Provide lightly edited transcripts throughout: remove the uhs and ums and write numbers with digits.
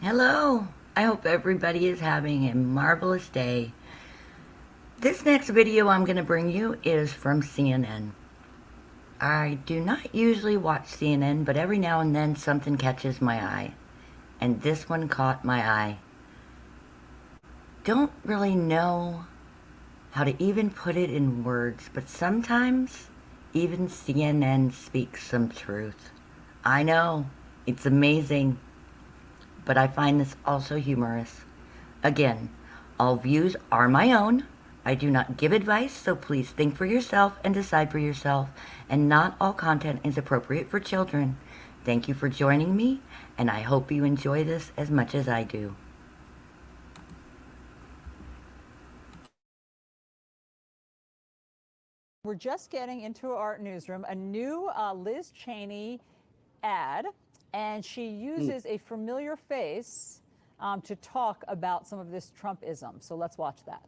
Hello. I hope everybody is having a marvelous day. This next video I'm going to bring you is from CNN. I do not usually watch CNN, but every now and then something catches my eye. And this one caught my eye. Don't really know how to even put it in words, but sometimes even CNN speaks some truth. I know, it's amazing. But I find this also humorous. Again, all views are my own. I do not give advice, so please think for yourself and decide for yourself, and not all content is appropriate for children. Thank you for joining me, and I hope you enjoy this as much as I do. We're just getting into our newsroom a new Liz Cheney ad, and she uses a familiar face to talk about some of this Trumpism. So let's watch that.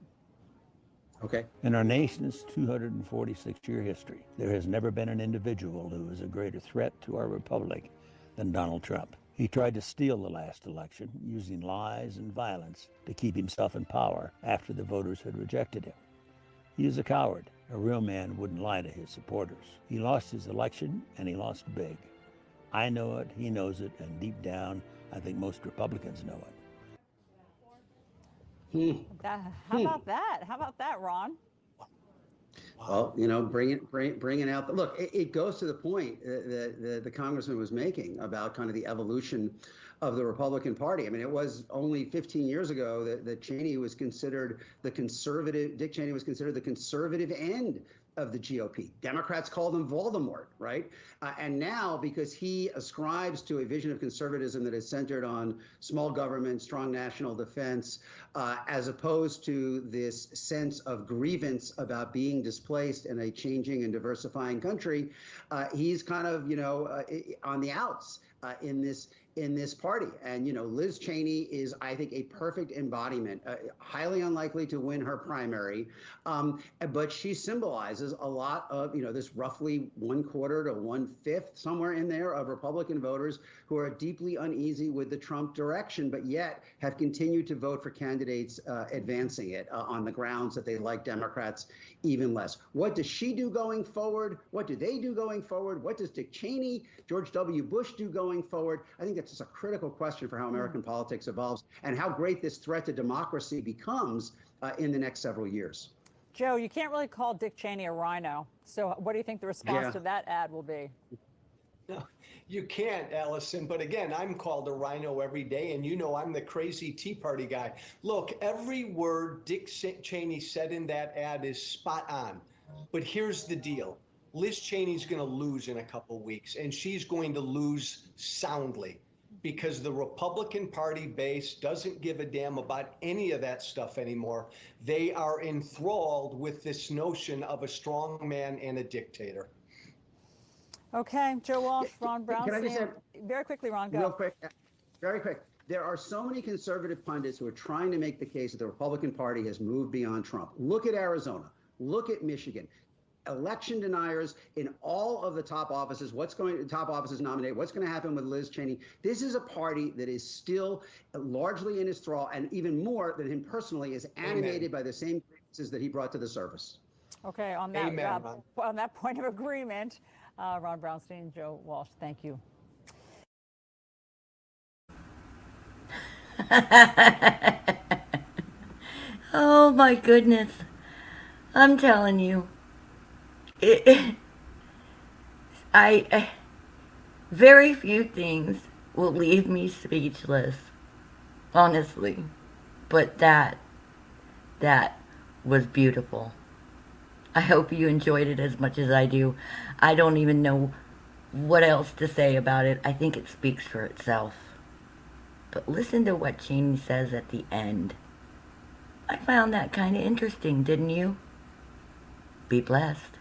Okay. In our nation's 246-year history, there has never been an individual who is a greater threat to our republic than Donald Trump. He tried to steal the last election using lies and violence to keep himself in power after the voters had rejected him. He is a coward. A real man wouldn't lie to his supporters. He lost his election, and he lost big. I know it, he knows it, and deep down, I think most Republicans know it. How about that? How about that, Ron? Well, you know, bringing out the look. It goes to the point that the congressman was making about kind of the evolution of the Republican Party. I mean, it was only 15 years ago that Cheney was considered the conservative. Dick Cheney was considered the conservative end of the GOP. Democrats called him Voldemort, right? And now, because he ascribes to a vision of conservatism that is centered on small government, strong national defense, as opposed to this sense of grievance about being displaced in a changing and diversifying country, he's kind of, on the outs in this party. And, Liz Cheney is, I think, a perfect embodiment, highly unlikely to win her primary, but she symbolizes a lot of, this roughly 1/4 to 1/5, somewhere in there, of Republican voters who are deeply uneasy with the Trump direction, but yet have continued to vote for candidates advancing it on the grounds that they like Democrats even less. What does she do going forward? What do they do going forward? What does Dick Cheney, George W. Bush do going forward? I think that's just a critical question for how American politics evolves and how great this threat to democracy becomes in the next several years. Joe, you can't really call Dick Cheney a rhino. So what do you think the response to that ad will be? No, you can't, Allison. But again, I'm called a rhino every day, and I'm the crazy Tea Party guy. Look, every word Dick Cheney said in that ad is spot on. But here's the deal. Liz Cheney's going to lose in a couple weeks, and she's going to lose soundly, because the Republican Party base doesn't give a damn about any of that stuff anymore. They are enthralled with this notion of a strong man and a dictator. Okay, Joe Walsh, Ron Brown. Can I just say, very quickly, Ron, go. Real quick, very quick. There are so many conservative pundits who are trying to make the case that the Republican Party has moved beyond Trump. Look at Arizona. Look at Michigan. Election deniers in all of the top offices. Top offices nominate? What's going to happen with Liz Cheney? This is a party that is still largely in his thrall, and even more than him personally, is animated by the same grievances that he brought to the service. Okay, on that point of agreement, Ron Brownstein, Joe Walsh, thank you. Oh my goodness. I'm telling you. Very few things will leave me speechless, honestly, but that was beautiful. I hope you enjoyed it as much as I do. I don't even know what else to say about it. I think it speaks for itself. But listen to what Cheney says at the end. I found that kind of interesting, didn't you? Be blessed.